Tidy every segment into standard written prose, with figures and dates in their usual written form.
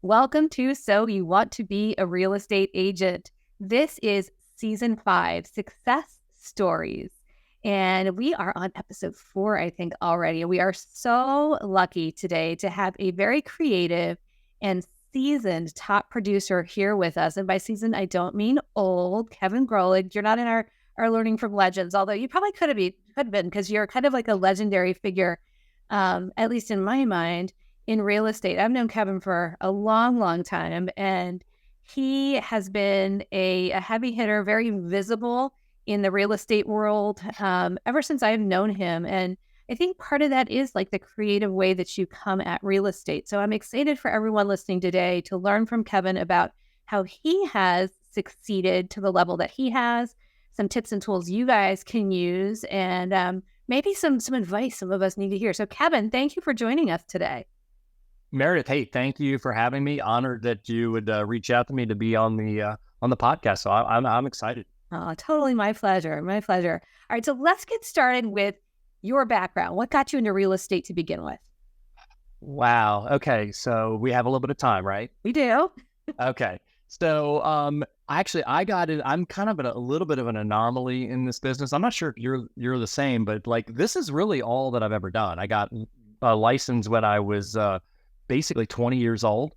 Welcome to So You Want to Be a Real Estate Agent. This is Season 5, Success Stories. And we are on episode 4, I think, already. We are so lucky today to have a very creative and seasoned top producer here with us. And by seasoned, I don't mean old. Kevin Grolig, you're not in our Learning from Legends, although you probably could have been because you're kind of like a legendary figure, at least in my mind, in real estate. I've known Kevin for a long, long time, and he has been a heavy hitter, very visible in the real estate world ever since I've known him. And I think part of that is like the creative way that you come at real estate. So I'm excited for everyone listening today to learn from Kevin about how he has succeeded to the level that he has, some tips and tools you guys can use, and maybe some advice some of us need to hear. So Kevin, thank you for joining us today. Meredith, hey, thank you for having me. Honored that you would reach out to me to be on the podcast. So I'm excited. Oh, totally my pleasure. My pleasure. All right, so let's get started with your background. What got you into real estate to begin with? Wow. Okay, so we have a little bit of time, right? We do. Okay. So actually, I got it. I'm kind of a little bit of an anomaly in this business. I'm not sure if you're the same, but like this is really all that I've ever done. I got a license when I was basically 20 years old,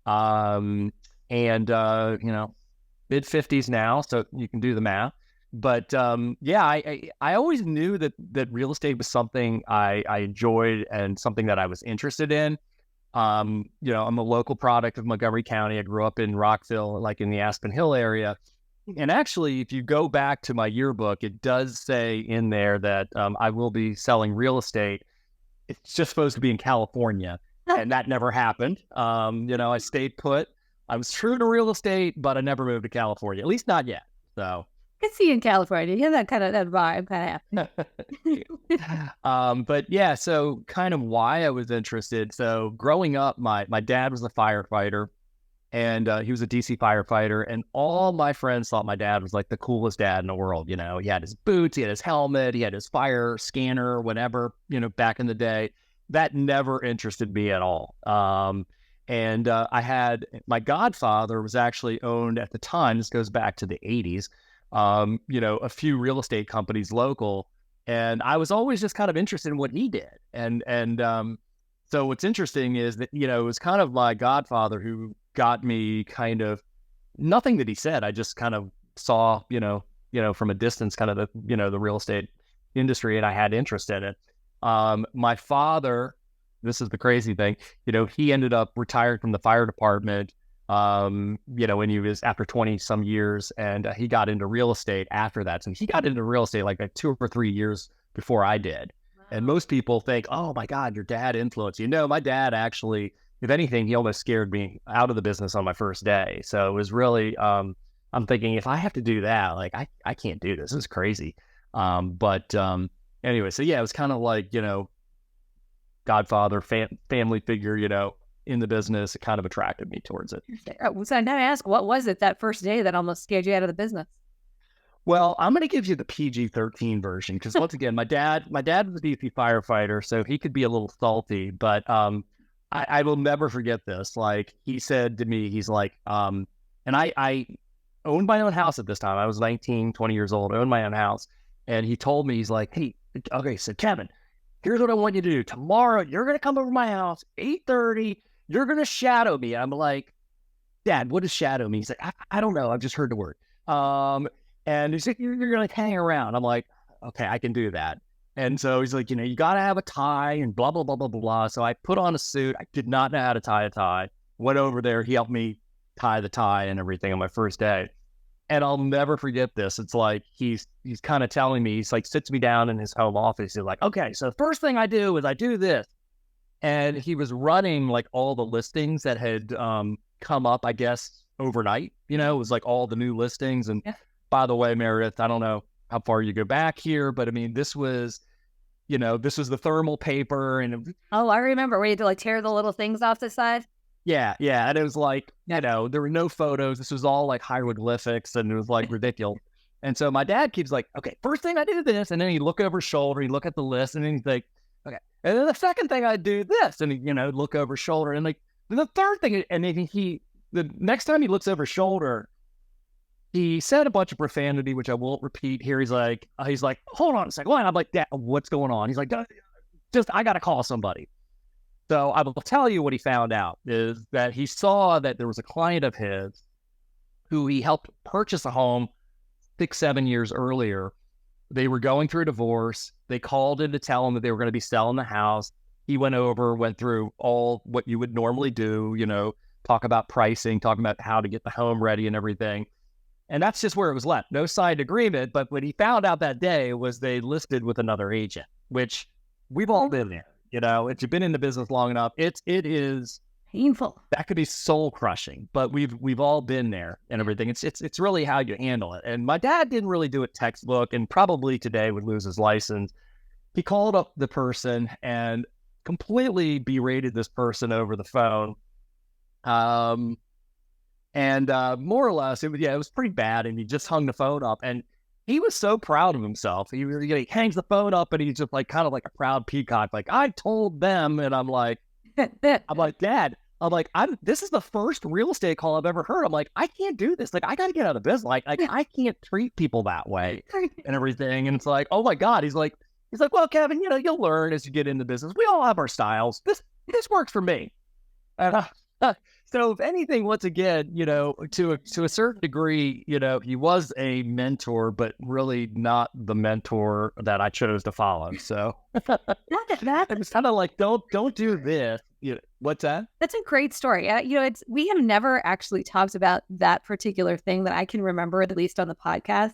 and mid 50s now, so you can do the math. But I always knew that real estate was something I enjoyed and something that I was interested in. I'm a local product of Montgomery County. I grew up in Rockville, like in the Aspen Hill area. And actually, if you go back to my yearbook, it does say in there that I will be selling real estate. It's just supposed to be in California. And that never happened. I stayed put. I was true to real estate, but I never moved to California, at least not yet. So I can see you in California. You have that vibe kind of. But yeah, so kind of why I was interested. So growing up, my dad was a firefighter, and he was a DC firefighter, and all my friends thought my dad was like the coolest dad in the world. He had his boots, he had his helmet, he had his fire scanner, whatever, back in the day. That never interested me at all. And I had my godfather was actually owned at the time. This goes back to the 80s. A few real estate companies local, and I was always just kind of interested in what he did. And so what's interesting is that it was kind of my godfather who got me kind of nothing that he said. I just kind of saw from a distance kind of the real estate industry, and I had interest in it. My father, this is the crazy thing, he ended up retired from the fire department, when he was after 20 some years, and he got into real estate after that. So he got into real estate like 2 or 3 years before I did. Wow. And most people think, oh my God, your dad influenced you. No, my dad actually, if anything, he almost scared me out of the business on my first day. So it was really, I'm thinking if I have to do that, like I can't do this. This is crazy. Anyway, so yeah, it was kind of like, godfather, family figure, in the business. It kind of attracted me towards it. So now I ask, what was it that first day that almost scared you out of the business? Well, I'm going to give you the PG-13 version because once again, my dad was a DC firefighter, so he could be a little salty, but I will never forget this. Like he said to me, he's like, and I owned my own house at this time. I was 19, 20 years old, I owned my own house. And he told me, he's like, hey, okay, so Kevin, here's what I want you to do. Tomorrow, you're going to come over to my house, 8:30. You're going to shadow me. I'm like, Dad, what does shadow mean? He's like, I don't know. I've just heard the word. And he's like, you're going to hang around. I'm like, okay, I can do that. And so he's like, you got to have a tie and blah, blah, blah, blah, blah, blah. So I put on a suit. I did not know how to tie a tie. Went over there. He helped me tie the tie and everything on my first day. And I'll never forget this. It's like he's kind of telling me, he's like sits me down in his home office. He's like, okay, so the first thing I do is I do this. And he was running like all the listings that had come up, I guess, overnight. It was like all the new listings. And by the way, Meredith, I don't know how far you go back here, but I mean, this was the thermal paper. And oh, I remember where you had to like tear the little things off the side. Yeah. And it was like, there were no photos. This was all like hieroglyphics, and it was like ridiculous. And so my dad keeps like, okay, first thing I do this. And then he'd look over his shoulder, he'd look at the list, and then he'd like, okay. And then the second thing I do this, and he'd, look over his shoulder. And like, the third thing, and then the next time he looks over his shoulder, he said a bunch of profanity, which I won't repeat here. He's like, hold on a second. I'm like, Dad, what's going on? He's like, just, I got to call somebody. So I will tell you what he found out is that he saw that there was a client of his who he helped purchase a home 6-7 years earlier. They were going through a divorce. They called in to tell him that they were going to be selling the house. He went through all what you would normally do, talk about pricing, talking about how to get the home ready and everything. And that's just where it was left. No signed agreement. But what he found out that day was they listed with another agent, which we've all been there. If you've been in the business long enough, it is painful. That could be soul crushing, but we've all been there and everything. It's really how you handle it. And my dad didn't really do it textbook, and probably today would lose his license. He called up the person and completely berated this person over the phone. More or less, it was pretty bad. And he just hung the phone up, and he was so proud of himself. He hangs the phone up, and he's just like kind of like a proud peacock. Like, I told them, and I'm like, Dad, this is the first real estate call I've ever heard. I'm like, I can't do this. Like, I got to get out of business. Like I can't treat people that way and everything. And it's like, oh my God. He's like, well, Kevin, you'll learn as you get into business. We all have our styles. This works for me. And so if anything, once again, to a certain degree, he was a mentor, but really not the mentor that I chose to follow. So it's kind of like, don't do this. What's that? That's a great story. We have never actually talked about that particular thing that I can remember, at least on the podcast.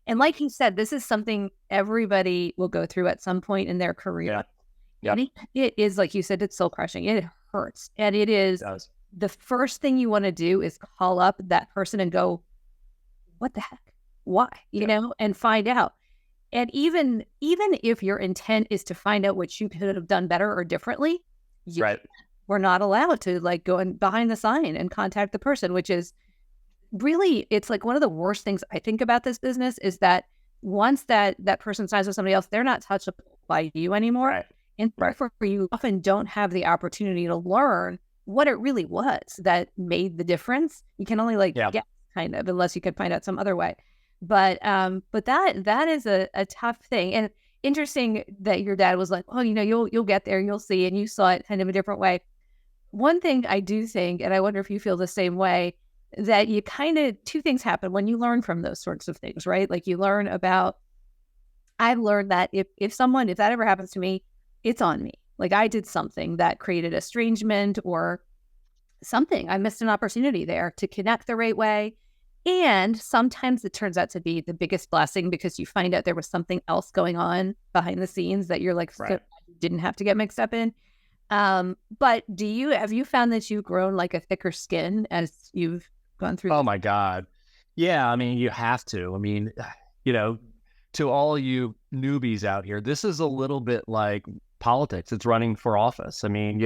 And like you said, this is something everybody will go through at some point in their career. Yeah. And it is, like you said, it's soul crushing. It hurts. And it is. It does. The first thing you want to do is call up that person and go, what the heck? Why? And find out. And even if your intent is to find out what you could have done better or differently, we're not allowed to go in behind the sign and contact the person, which is really, it's like one of the worst things I think about this business is that once that person signs with somebody else, they're not touchable by you anymore. Right. And therefore you often don't have the opportunity to learn what it really was that made the difference. You can only guess kind of, unless you could find out some other way. But that is a tough thing. And interesting that your dad was like, oh, you'll get there, you'll see, and you saw it kind of a different way. One thing I do think, and I wonder if you feel the same way, that you two things happen when you learn from those sorts of things, right? Like you learn about, I've learned that if that ever happens to me, it's on me. Like I did something that created estrangement or something. I missed an opportunity there to connect the right way. And sometimes it turns out to be the biggest blessing because you find out there was something else going on behind the scenes that you're like, didn't have to get mixed up in. But have you found that you've grown like a thicker skin as you've gone through? Oh my God. Yeah. I mean, you have to. I mean, to all you newbies out here, this is a little bit like politics. It's running for office. I mean,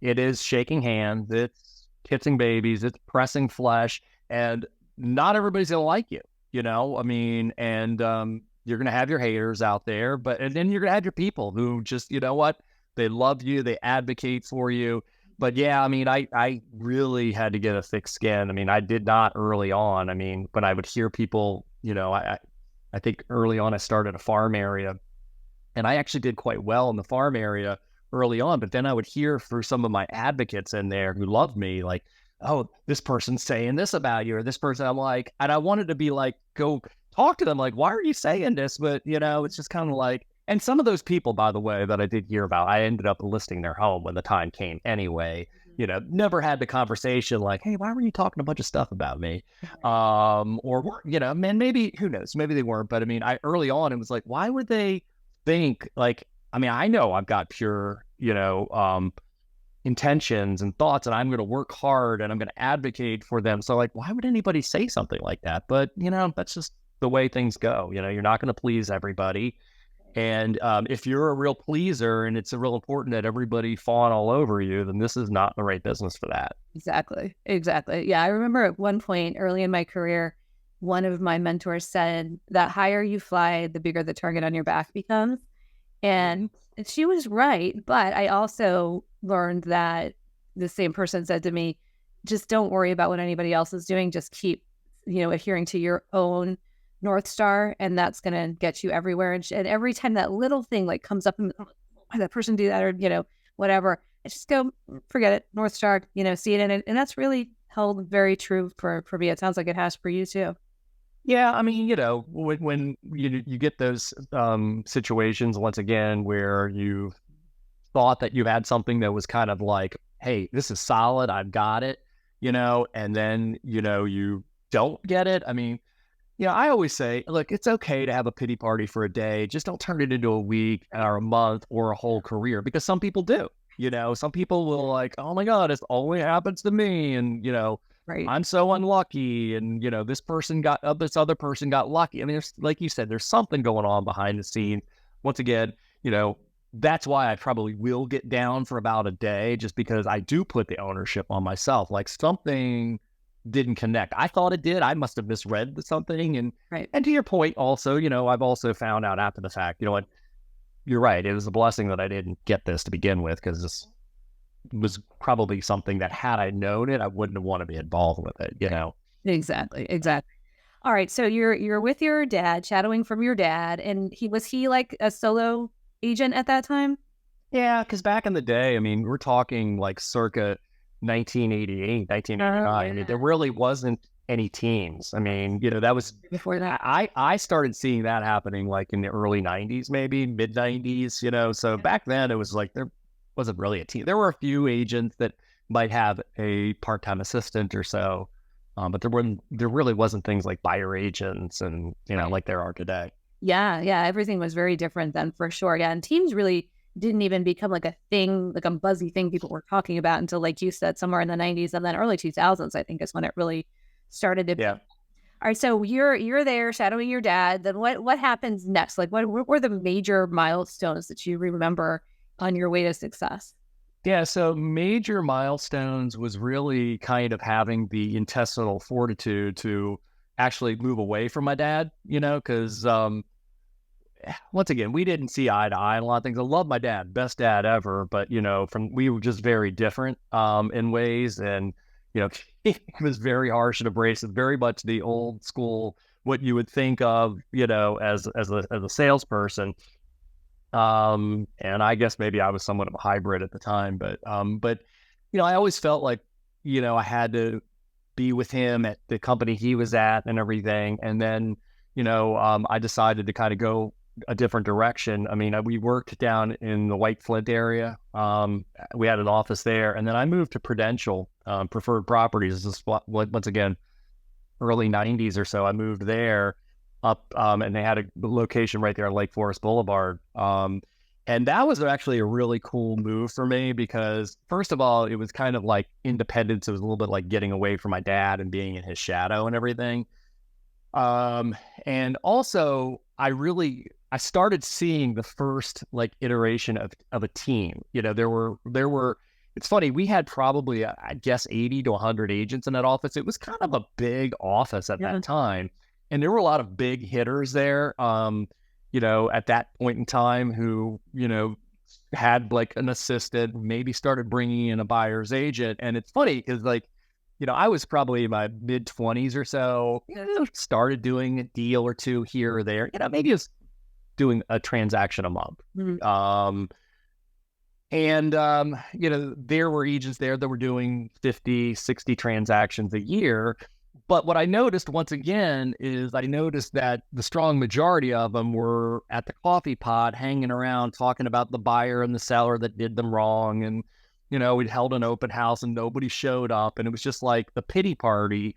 it is shaking hands, it's kissing babies, it's pressing flesh, and not everybody's going to like you, I mean, and you're going to have your haters out there, and then you're going to have your people who just, they love you, they advocate for you. But yeah, I mean, I really had to get a thick skin. I mean, I did not early on. I mean, when I would hear people, I think early on I started a farm area, and I actually did quite well in the farm area early on, but then I would hear through some of my advocates in there who loved me, like, oh, this person's saying this about you, or this person, I'm like, and I wanted to be like, go talk to them, like, why are you saying this? But, it's just kind of like, and some of those people, by the way, that I did hear about, I ended up listing their home when the time came anyway. Never had the conversation like, hey, why were you talking a bunch of stuff about me? Or, man, maybe, who knows, maybe they weren't, but I mean, early on, it was like, why would they think like, I mean, I know I've got pure, intentions and thoughts, and I'm going to work hard and I'm going to advocate for them. So like, why would anybody say something like that? But, that's just the way things go. You're not going to please everybody. And if you're a real pleaser and it's real important that everybody fawn all over you, then this is not the right business for that. Exactly. Yeah. I remember at one point early in my career, one of my mentors said that higher you fly, the bigger the target on your back becomes. And she was right. But I also learned that the same person said to me, just don't worry about what anybody else is doing. Just keep, adhering to your own North Star, and that's going to get you everywhere. And every time that little thing like comes up, and why that person do that, or, whatever, I just go, forget it, North Star, see it in it. And that's really held very true for me. It sounds like it has for you too. Yeah, I mean, when you get those situations once again where you thought that you had something that was kind of like, hey, this is solid, I've got it, and then, you don't get it. I mean, I always say, look, it's okay to have a pity party for a day. Just don't turn it into a week or a month or a whole career, because some people do. Some people will like, oh my God, this only happens to me. And, Right. I'm so unlucky. And, this other person got lucky. I mean, there's, like you said, there's something going on behind the scenes. Once again, that's why I probably will get down for about a day, just because I do put the ownership on myself. Like something didn't connect. I thought it did. I must have misread something. And Right. And to your point also, I've also found out after the fact, what, you're right. It was a blessing that I didn't get this to begin with, because this was probably something that had I known it, I wouldn't have wanted to be involved with it, Exactly. All right. So you're with your dad, shadowing from your dad, and was he like a solo agent at that time? Yeah, because back in the day, I mean, we're talking like circa 1988, 1989. I mean, there really wasn't any teams. I mean, that was Before that. I started seeing that happening like in the early 90s, maybe mid 90s, So back then it was like there wasn't really a team. There were a few agents that might have a part-time assistant or so, but there really wasn't things like buyer agents and, like there are today. Yeah. Everything was very different then, for sure. Yeah. And teams really didn't even become like a thing, like a buzzy thing people were talking about until, like you said, somewhere in the 90s, and then early 2000s, I think, is when it really started to. Yeah. All right. So you're there shadowing your dad. Then what happens next? Like what were the major milestones that you remember on your way to success? Yeah, so major milestones was really kind of having the intestinal fortitude to actually move away from my dad, because once again, we didn't see eye to eye on a lot of things. I love my dad, best dad ever, but we were just very different in ways, and he was very harsh and abrasive, very much the old school, what you would think of, as a salesperson. And I guess maybe I was somewhat of a hybrid at the time, but I always felt like, I had to be with him at the company he was at and everything. And then, I decided to kind of go a different direction. I mean, we worked down in the White Flint area. We had an office there, and then I moved to Prudential, Preferred Properties. This is once again, early 90s or so. I moved there up, and they had a location right there on Lake Forest Boulevard. And that was actually a really cool move for me, because first of all, it was kind of like independence. It was a little bit like getting away from my dad and being in his shadow and everything. And also I started seeing the first like iteration of a team. There were, it's funny, we had probably, I guess, 80 to 100 agents in that office. It was kind of a big office at that time. And there were a lot of big hitters there, at that point in time who, had like an assistant, maybe started bringing in a buyer's agent. And it's funny because like, I was probably in my mid 20s or so, started doing a deal or two here or there, maybe it was doing a transaction a month. Mm-hmm. There were agents there that were doing 50, 60 transactions a year. But what I noticed once again is I noticed that the strong majority of them were at the coffee pot, hanging around, talking about the buyer and the seller that did them wrong. And, we'd held an open house and nobody showed up. And it was just like the pity party.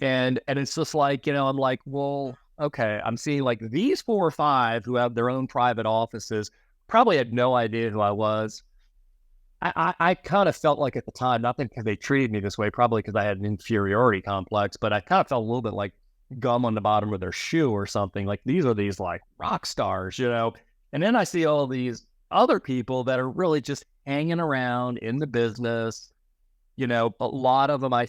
And it's just like, I'm like, well, okay, I'm seeing like these 4 or 5 who have their own private offices probably had no idea who I was. I kind of felt like at the time, not because they treated me this way, probably because I had an inferiority complex, but I kind of felt a little bit like gum on the bottom of their shoe or something. Like these are these like rock stars, And then I see all these other people that are really just hanging around in the business. A lot of them I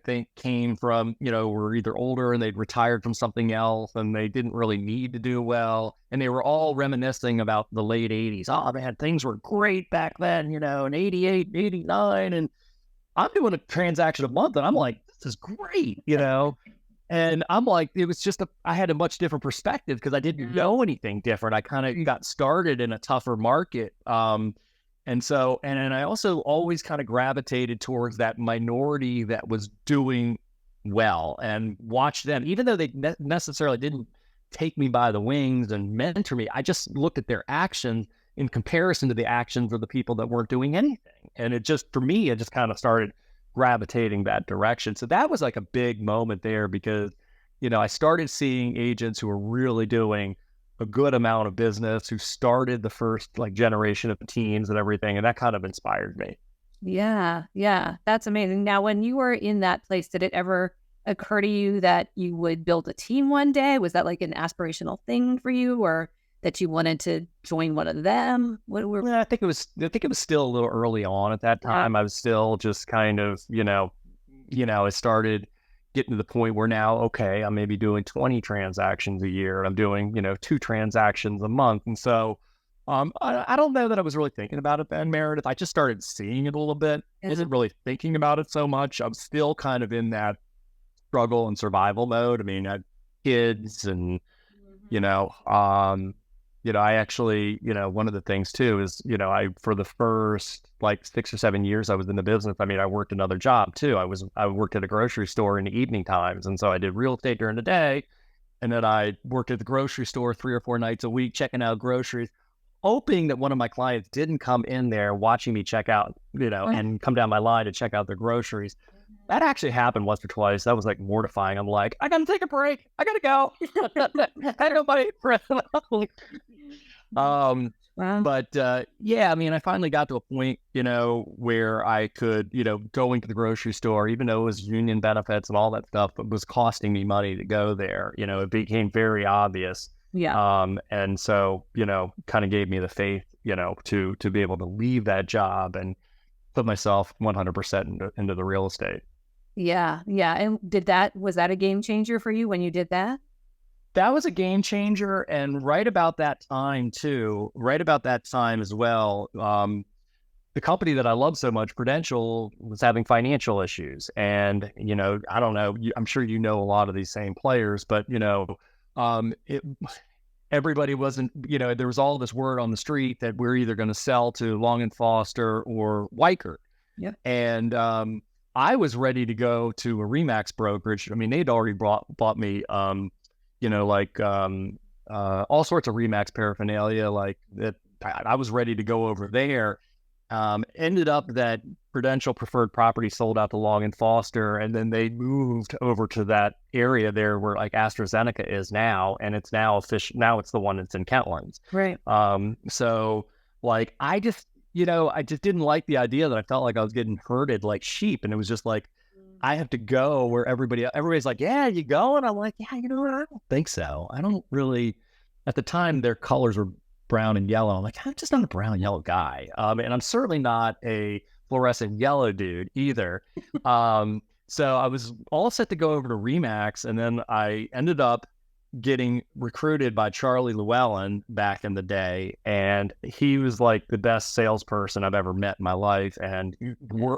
think came from, were either older and they'd retired from something else and they didn't really need to do well. And they were all reminiscing about the late 80s. Oh man, things were great back then, in 88, 89. And, I'm doing a transaction a month, and I'm like, this is great, And I'm like, it was just I had a much different perspective because I didn't know anything different. I kind of got started in a tougher market. And so, and then I also always kind of gravitated towards that minority that was doing well and watched them, even though they necessarily didn't take me by the wings and mentor me. I just looked at their actions in comparison to the actions of the people that weren't doing anything. And it just, for me, it just kind of started gravitating that direction. So that was like a big moment there because, I started seeing agents who were really doing a good amount of business, who started the first like generation of teams and everything. And that kind of inspired me. Yeah. Yeah. That's amazing. Now, when you were in that place, did it ever occur to you that you would build a team one day? Was that like an aspirational thing for you, or that you wanted to join one of them? Yeah, I think it was still a little early on at that time. I was still just kind of, I started getting to the point where now, okay, I'm maybe doing 20 transactions a year. I'm doing, 2 transactions a month. And so I don't know that I was really thinking about it then, Meredith. I just started seeing it a little bit. Isn't really thinking about it so much. I'm still kind of in that struggle and survival mode. I mean, I have kids and, I actually, one of the things too is, for the first like 6 or 7 years I was in the business, I mean, I worked another job too. I worked at a grocery store in the evening times. And so I did real estate during the day. And then I worked at the grocery store 3 or 4 nights a week, checking out groceries, hoping that one of my clients didn't come in there watching me check out, and come down my line to check out their groceries. That actually happened once or twice. That was like mortifying. I'm like, I gotta take a break. I gotta go. I know my friend. Wow. But yeah, I mean, I finally got to a point, where I could, going to the grocery store, even though it was union benefits and all that stuff, it was costing me money to go there. It became very obvious. Yeah. And so, kind of gave me the faith, to be able to leave that job and put myself 100% into the real estate. Yeah. Yeah. And was that a game changer for you when you did that? That was a game changer. And right about that time as well, the company that I love so much, Prudential, was having financial issues. And, I don't know, I'm sure a lot of these same players, but, everybody wasn't, there was all this word on the street that we're either going to sell to Long and Foster or Weicker. Yep. And I was ready to go to a Remax brokerage. I mean, they'd already bought me, all sorts of Remax paraphernalia, like that. I was ready to go over there. Ended up that Prudential Preferred Property sold out to Long and Foster, and then they moved over to that area there where like AstraZeneca is now, and it's now official. Now it's the one that's in Kentlands. Right. So like I just didn't like the idea that I felt like I was getting herded like sheep, and it was just like I have to go where everybody's like, yeah, you go, and I'm like, yeah, I don't think so. I don't really. At the time, their colors were brown and yellow. I'm like, I'm just not a brown and yellow guy. And I'm certainly not a fluorescent yellow dude either. So I was all set to go over to Remax, and then I ended up getting recruited by Charlie Llewellyn back in the day. And he was like the best salesperson I've ever met in my life, and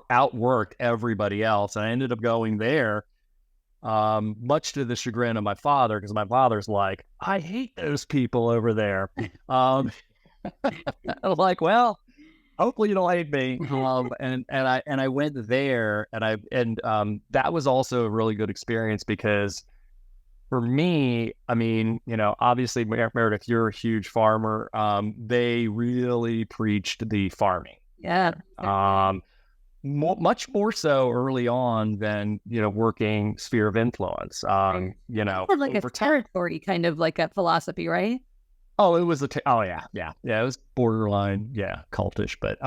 outworked everybody else. And I ended up going there, much to the chagrin of my father, because my father's like, I hate those people over there. I was like, well, hopefully you don't hate me. And I went there, and that was also a really good experience because for me, I mean, obviously, Meredith, you're a huge farmer. They really preached the farming. Yeah. Much more so early on than, working sphere of influence. Right. Like a territory kind of like a philosophy, right? Oh, it was yeah. It was borderline, cultish. But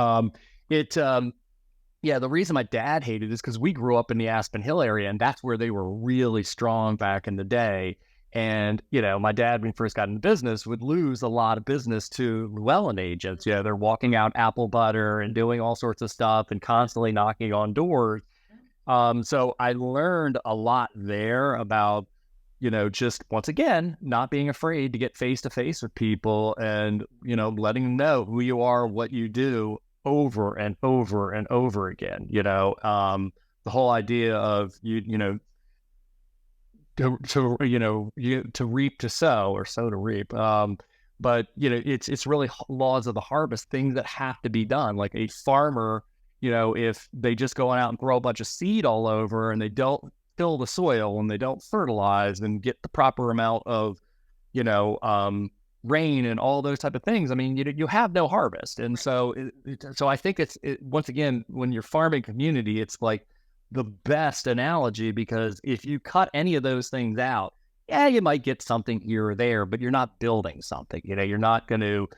the reason my dad hated it is because we grew up in the Aspen Hill area, and that's where they were really strong back in the day. And, my dad, when he first got into business, would lose a lot of business to Llewellyn agents. They're walking out apple butter and doing all sorts of stuff and constantly knocking on doors. So I learned a lot there about, just once again, not being afraid to get face to face with people and, letting them know who you are, what you do over and over and over again. The whole idea of to reap to sow, or sow to reap. But it's really laws of the harvest, things that have to be done. Like a farmer, if they just go out and throw a bunch of seed all over and they don't fill the soil and they don't fertilize and get the proper amount of, rain and all those type of things, I mean, you have no harvest. And so, so I think once again, when you're farming community, it's like the best analogy, because if you cut any of those things out, yeah, you might get something here or there, but you're not building something. You're not going to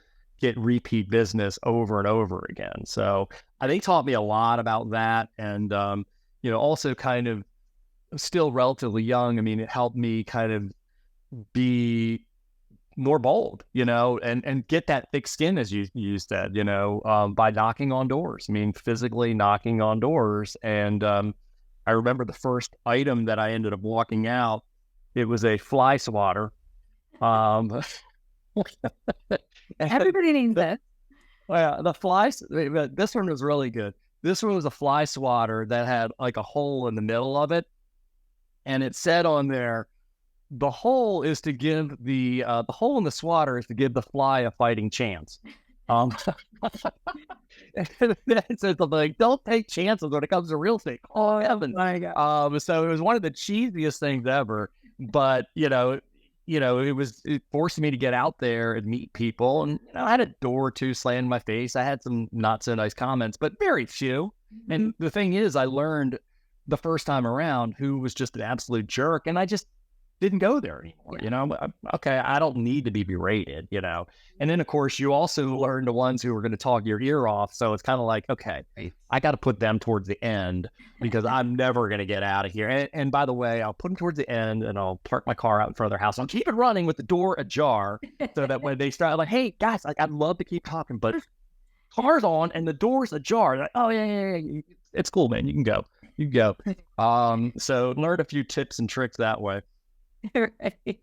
get repeat business over and over again. So they taught me a lot about that. And, also kind of still relatively young. I mean, it helped me kind of be more bold, and get that thick skin, as you said, by knocking on doors. I mean, physically knocking on doors. And I remember the first item that I ended up walking out, it was a fly swatter. Everybody needs this. Well, this one was really good. This one was a fly swatter that had like a hole in the middle of it. And it said on there, the hole is to give the hole in the swatter is to give the fly a fighting chance. It says like, don't take chances when it comes to real estate. Oh heaven! My God. So it was one of the cheesiest things ever, but it forced me to get out there and meet people. And I had a door or two slammed in my face. I had some not so nice comments, but very few. Mm-hmm. And the thing is, I learned the first time around who was just an absolute jerk, and I just didn't go there anymore. Yeah. Okay, I don't need to be berated, And then, of course, you also learn the ones who are going to talk your ear off. So it's kind of like, okay, I got to put them towards the end, because I'm never going to get out of here. And by the way, I'll put them towards the end, and I'll park my car out in front of their house. I'll keep it running with the door ajar, so that when they start, like, hey, guys, I'd love to keep talking, but car's on and the door's ajar. Like, oh, yeah. It's cool, man. You can go. So learn a few tips and tricks that way. Right.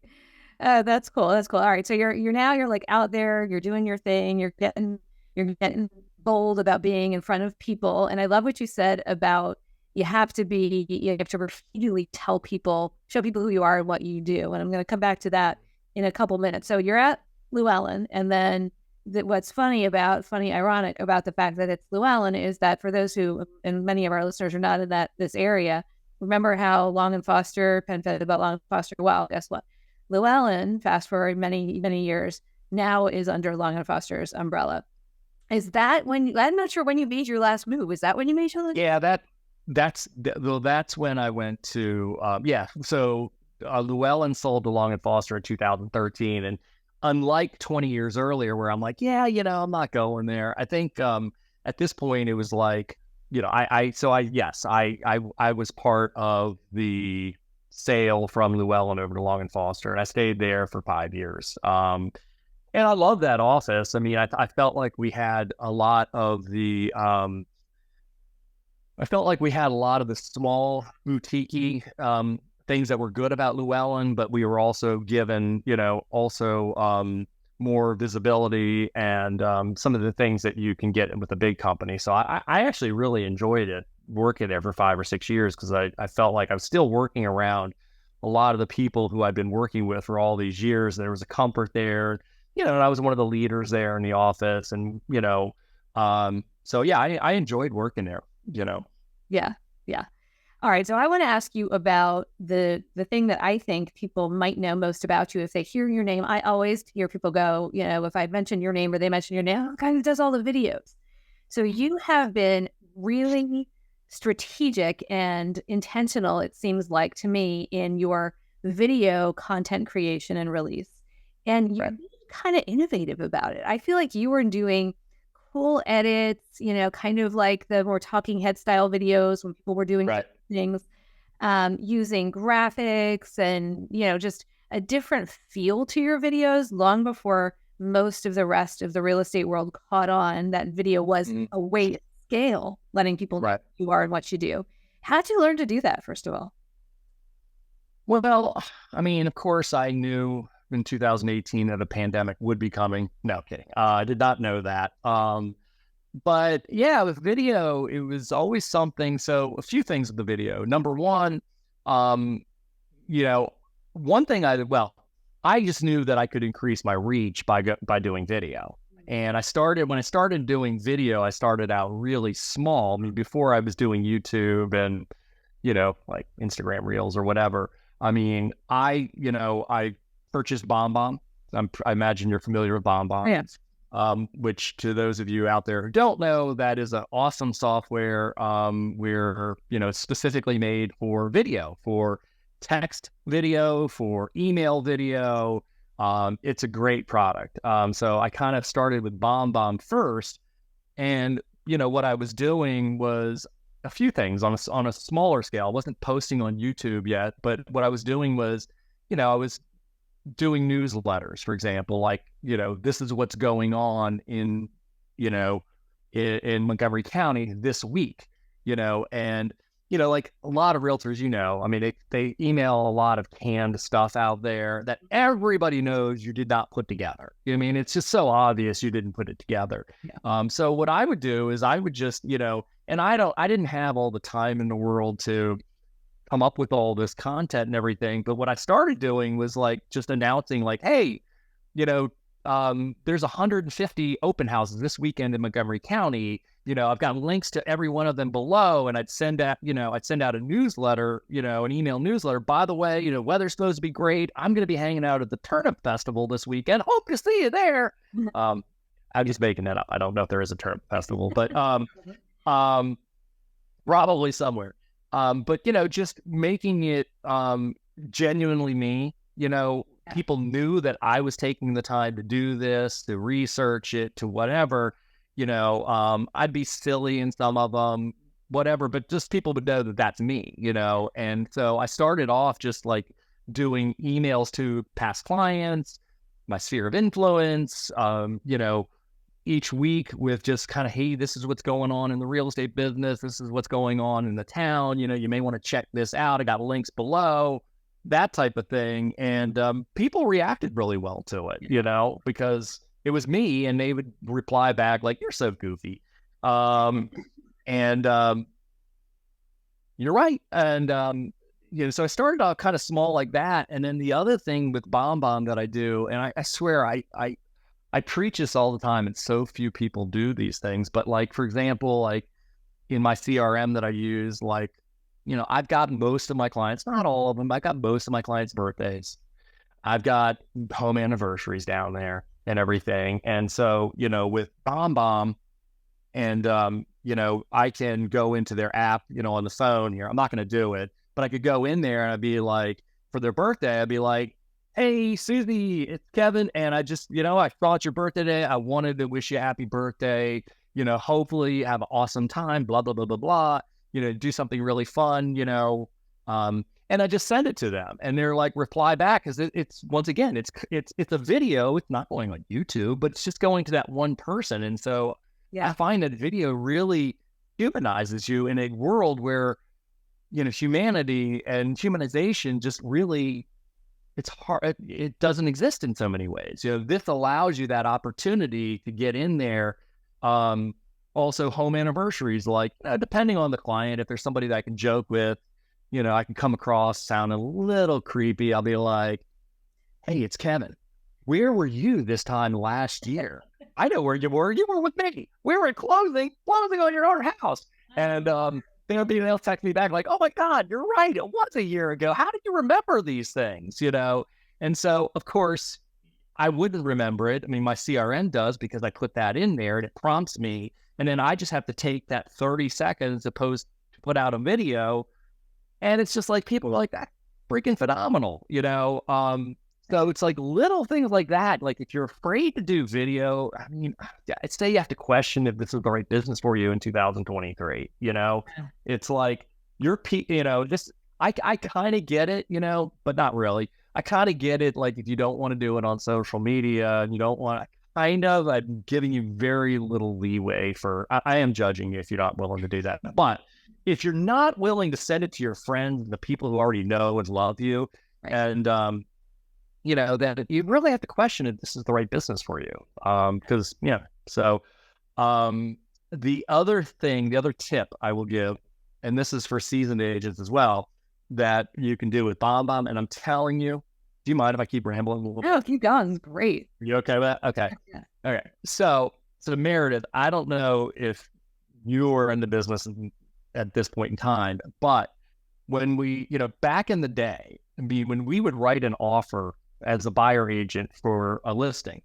That's cool. All right. So you're like out there, you're doing your thing, you're getting bold about being in front of people. And I love what you said about you have to repeatedly show people who you are and what you do. And I'm going to come back to that in a couple minutes. So you're at Llewellyn, and then what's ironic about the fact that it's Llewellyn is that for those who, and many of our listeners are not in this area, remember how Long and Foster, Penn fed about Long and Foster? Well, guess what? Llewellyn, fast forward many, many years, now is under Long and Foster's umbrella. Is that I'm not sure when you made your last move. Is that when you made your last? Yeah, that's when I went to, So Llewellyn sold to Long and Foster in 2013. And unlike 20 years earlier, where I'm like, I'm not going there. I think at this point, it was like, I was part of the sale from Llewellyn over to Long and Foster, and I stayed there for 5 years. And I love that office. I mean, I felt like we had a lot of the, small boutique things that were good about Llewellyn, but we were also given, more visibility and some of the things that you can get with a big company. So I actually really enjoyed it, working there for 5 or 6 years, because I felt like I was still working around a lot of the people who I'd been working with for all these years. There was a comfort there, and I was one of the leaders there in the office. And, so yeah, I enjoyed working there, Yeah. All right. So I want to ask you about the thing that I think people might know most about you. If they hear your name, I always hear people go, if I mention your name or they mention your name, oh, kind of does all the videos. So you have been really strategic and intentional, it seems like to me, in your video content creation and release. And you're kind of innovative about it. I feel like you were doing cool edits, kind of like the more talking head style videos when people were doing things, using graphics and, just a different feel to your videos long before most of the rest of the real estate world caught on that video was a way to scale, letting people know who you are and what you do. How'd you learn to do that, first of all? Well, I mean, of course, I knew in 2018 that a pandemic would be coming. No kidding. I did not know that. But yeah, with video, it was always something. So a few things with the video. Number one, um, you know, one thing I just knew that I could increase my reach by doing video. And when I started doing video, I started out really small. I mean, before I was doing YouTube and, like Instagram Reels or whatever. I mean, I purchased BombBomb. I imagine you're familiar with BombBomb. Yeah. Which to those of you out there who don't know, that is an awesome software. We're, specifically made for video, for text video, for email video. It's a great product. So I kind of started with BombBomb first. And, what I was doing was a few things on a smaller scale. I wasn't posting on YouTube yet, but what I was doing was, I was doing newsletters, for example, like, this is what's going on in Montgomery County this week, and, like a lot of realtors, I mean, they email a lot of canned stuff out there that everybody knows you did not put together. I mean, it's just so obvious you didn't put it together. Yeah. So what I would do is I would just, and I didn't have all the time in the world to come up with all this content and everything. But what I started doing was like just announcing like, hey, there's 150 open houses this weekend in Montgomery County. I've got links to every one of them below. And I'd send out a newsletter, an email newsletter. By the way, weather's supposed to be great. I'm going to be hanging out at the Turnip Festival this weekend. Hope to see you there. I'm just making that up. I don't know if there is a Turnip Festival, but probably somewhere. But, just making it genuinely me, people knew that I was taking the time to do this, to research it, to whatever, I'd be silly in some of them, whatever, but just people would know that that's me, and so I started off just like doing emails to past clients, my sphere of influence, each week with just kind of, hey, this is what's going on in the real estate business. This is what's going on in the town. You may want to check this out. I got links below, that type of thing. And people reacted really well to it, because it was me and they would reply back like, you're so goofy. And you're right. And, so I started out kind of small like that. And then the other thing with BombBomb that I do, and I swear I preach this all the time, and so few people do these things. But like, for example, like in my CRM that I use, like, I've got most of my clients, not all of them, but I got most of my clients' birthdays. I've got home anniversaries down there and everything. And so, with BombBomb and, I can go into their app, on the phone here. I'm not going to do it, but I could go in there and I'd be like, for their birthday, I'd be like, hey, Susie, it's Kevin. And I just, I thought your birthday today. I wanted to wish you a happy birthday. Hopefully you have an awesome time, blah, blah, blah, blah, blah. Do something really fun, and I just send it to them and they're like, reply back. Cause it's once again, it's a video. It's not going on YouTube, but it's just going to that one person. And so I find that video really humanizes you in a world where, humanity and humanization just really, it's hard. It doesn't exist in so many ways. This allows you that opportunity to get in there. Also home anniversaries, like depending on the client, if there's somebody that I can joke with, I can come across sounding a little creepy. I'll be like, hey, it's Kevin. Where were you this time last year? I know where you were. You were with me. We were closing on your own house. And, they'll text me back like, oh my God, you're right. It was a year ago. How did you remember these things? And so of course I wouldn't remember it. I mean, my CRM does because I put that in there and it prompts me. And then I just have to take that 30 seconds opposed to put out a video. And it's just like, people are like, that's freaking phenomenal, So it's like little things like that. Like if you're afraid to do video, I mean, I'd say you have to question if this is the right business for you in 2023. It's like just I kind of get it, but not really. I kind of get it. Like if you don't want to do it on social media and you don't want to, I'm giving you very little leeway I am judging you if you're not willing to do that. But if you're not willing to send it to your friends, the people who already know and love you, right. And that you really have to question if this is the right business for you. Because, so the other thing, the other tip I will give, and this is for seasoned agents as well, that you can do with BombBomb. And I'm telling you, do you mind if I keep rambling a little bit? No, keep going. Great. Are you okay with that? Okay. Yeah. Okay. So Meredith, I don't know if you're in the business at this point in time, but when we, back in the day, when we would write an offer as a buyer agent for a listing,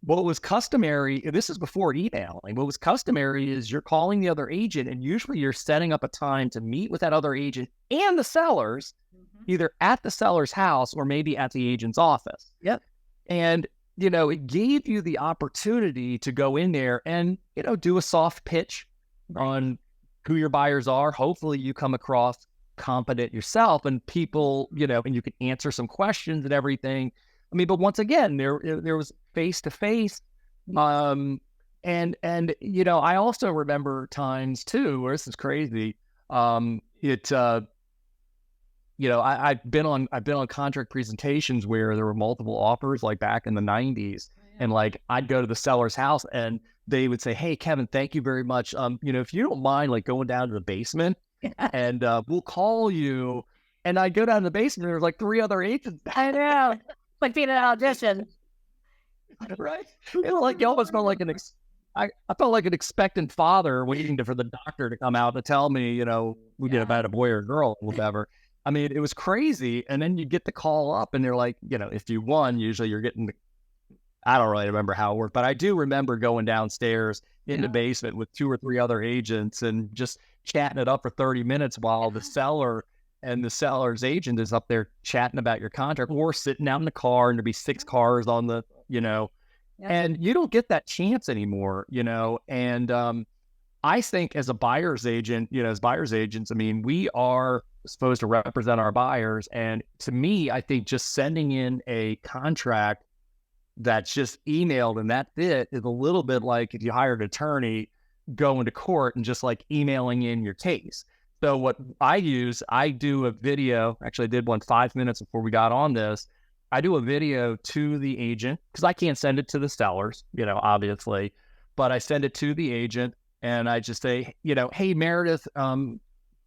what was customary, this is before emailing, what was customary is you're calling the other agent, and usually you're setting up a time to meet with that other agent and the sellers, either at the seller's house or maybe at the agent's office. Yep. And, it gave you the opportunity to go in there and, do a soft pitch on who your buyers are. Hopefully you come across competent yourself, and people, and you can answer some questions and everything. I mean, but once again, there was face to face. And I also remember times too where this is crazy. I've been on contract presentations where there were multiple offers, like back in the 90s. And like, I'd go to the seller's house and they would say, "Hey, Kevin, thank you very much. If you don't mind, like going down to the basement and we'll call you." And I'd go down to the basement and there's like 3 other agents. I know. Like being an audition. Right? Like, you almost felt like I felt like an expectant father waiting for the doctor to come out to tell me, we get about a boy or a girl or whatever. I mean, it was crazy. And then you get the call up and they're like, if you won, usually you're getting I don't really remember how it worked, but I do remember going downstairs in the basement with 2 or 3 other agents and just chatting it up for 30 minutes while the seller and the seller's agent is up there chatting about your contract, or sitting out in the car and there'd be 6 cars on the, and you don't get that chance anymore, and I think as a buyer's agent, as buyer's agents, I mean, we are supposed to represent our buyers. And to me, I think just sending in a contract that's just emailed and that's it is a little bit like if you hired an attorney going to court and just like emailing in your case. So what I do a video. Actually, I did one 5 minutes before we got on this. I do a video to the agent because I can't send it to the sellers, obviously, but I send it to the agent and I just say, "Hey, Meredith,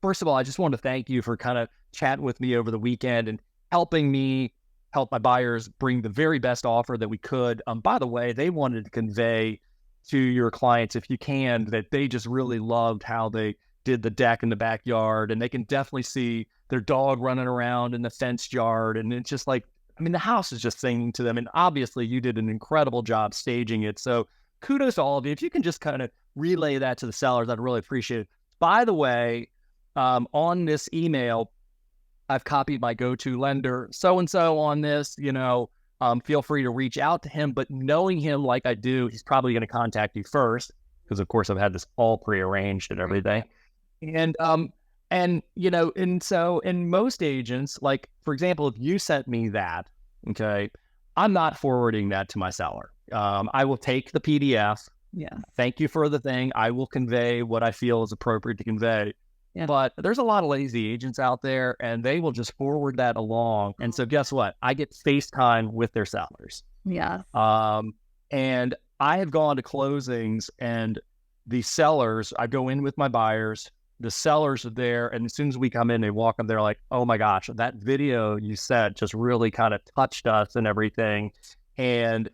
first of all, I just want to thank you for kind of chatting with me over the weekend and helping me help my buyers bring the very best offer that we could. By the way, they wanted to convey to your clients, if you can, that they just really loved how they did the deck in the backyard, and they can definitely see their dog running around in the fenced yard. And it's just like, I mean, the house is just singing to them. And obviously you did an incredible job staging it. So kudos to all of you. If you can just kind of relay that to the sellers, I'd really appreciate it. By the way, on this email, I've copied my go-to lender, so-and-so on this, feel free to reach out to him, but knowing him like I do, he's probably going to contact you first because of course I've had this all prearranged and everything. And so in most agents, like, for example, if you sent me that, okay, I'm not forwarding that to my seller. I will take the PDF. Yeah. Thank you for the thing. I will convey what I feel is appropriate to convey. Yeah. But there's a lot of lazy agents out there and they will just forward that along. And so guess what? I get FaceTime with their sellers. Yeah. And I have gone to closings and the sellers, I go in with my buyers, the sellers are there. And as soon as we come in, they walk up, they're like, "Oh my gosh, that video you sent just really kind of touched us and everything." And,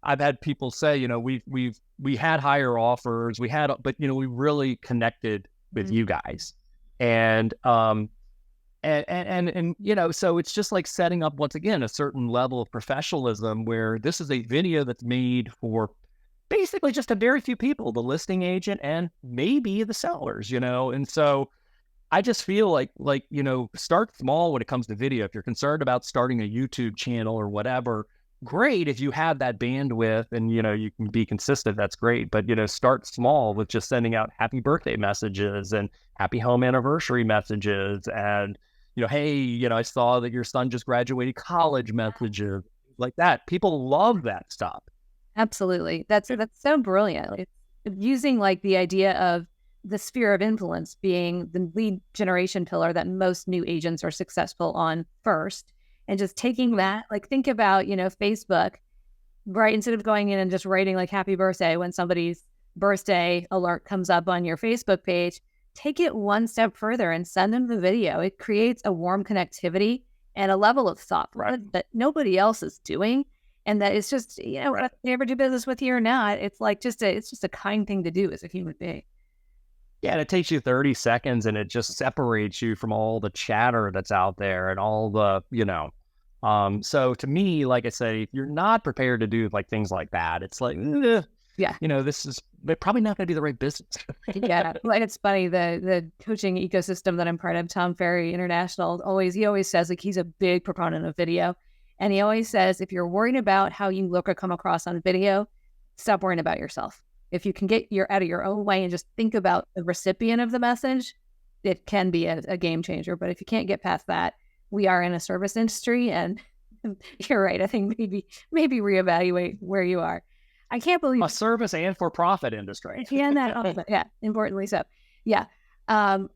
I've had people say, we had higher offers, but we really connected with you guys. And so it's just like setting up, once again, a certain level of professionalism where this is a video that's made for basically just a very few people, the listing agent and maybe the sellers, and so I just feel like, start small when it comes to video. If you're concerned about starting a YouTube channel or whatever, great. If you have that bandwidth and, you can be consistent, that's great. But, start small with just sending out happy birthday messages and happy home anniversary messages. And, "Hey, I saw that your son just graduated college," messages like that. People love that stuff. Absolutely. That's so brilliant. It's using like the idea of the sphere of influence being the lead generation pillar that most new agents are successful on first. And just taking that, like, think about, Facebook, right? Instead of going in and just writing like "happy birthday" when somebody's birthday alert comes up on your Facebook page, take it one step further and send them the video. It creates a warm connectivity and a level of thoughtfulness that nobody else is doing. And that it's just, whether they ever do business with you or not, it's like it's just a kind thing to do as a human being. Yeah, and it takes you 30 seconds and it just separates you from all the chatter that's out there and all the, so to me, like I say, if you're not prepared to do like things like that, it's like, this is probably not going to be the right business. Yeah, like it's funny, the coaching ecosystem that I'm part of, Tom Ferry International, he always says, like, he's a big proponent of video. And he always says, if you're worried about how you look or come across on video, stop worrying about yourself. If you can get out of your own way and just think about the recipient of the message, it can be a game changer. But if you can't get past that, we are in a service industry, and you're right. I think maybe reevaluate where you are. I can't believe a service and for-profit industry. Importantly so. Yeah.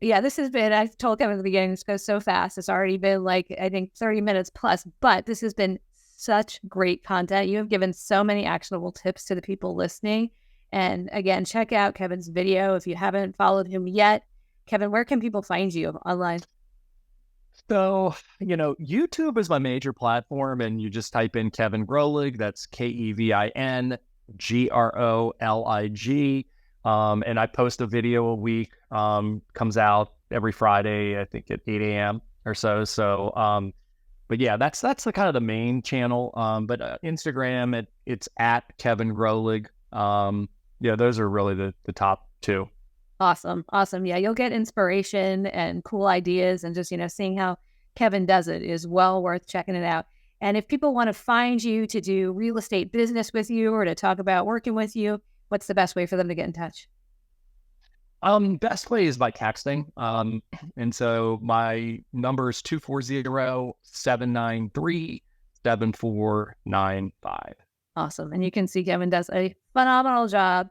This has been, I told Kevin at the beginning, this goes so fast. It's already been like, I think 30 minutes plus, but this has been such great content. You have given so many actionable tips to the people listening. And again, check out Kevin's video if you haven't followed him yet. Kevin, where can people find you online? So, YouTube is my major platform, and you just type in Kevin Grolig. That's KEVIN GROLIG. And I post a video a week, comes out every Friday, I think at 8 a.m. or so. So, but yeah, that's the kind of the main channel. But Instagram, it's at Kevin Grolig. Those are really the top two. Awesome. Yeah, you'll get inspiration and cool ideas, and just, seeing how Kevin does it is well worth checking it out. And if people want to find you to do real estate business with you or to talk about working with you, what's the best way for them to get in touch? Best way is by texting. And so my number is 240-793-7495. Awesome. And you can see Kevin does a phenomenal job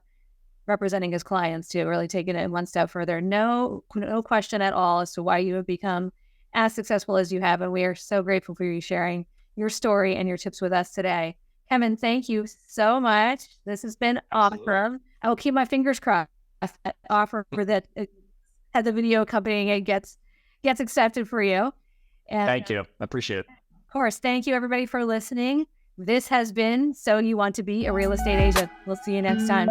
representing his clients too, really taking it one step further. No question at all as to why you have become as successful as you have. And we are so grateful for you sharing your story and your tips with us today. Kevin, thank you so much. This has been awesome. I will keep my fingers crossed that offer for that at the video company it gets accepted for you. And thank you. I appreciate it. Of course. Thank you everybody for listening. This has been So You Want to Be a Real Estate Agent. We'll see you next time.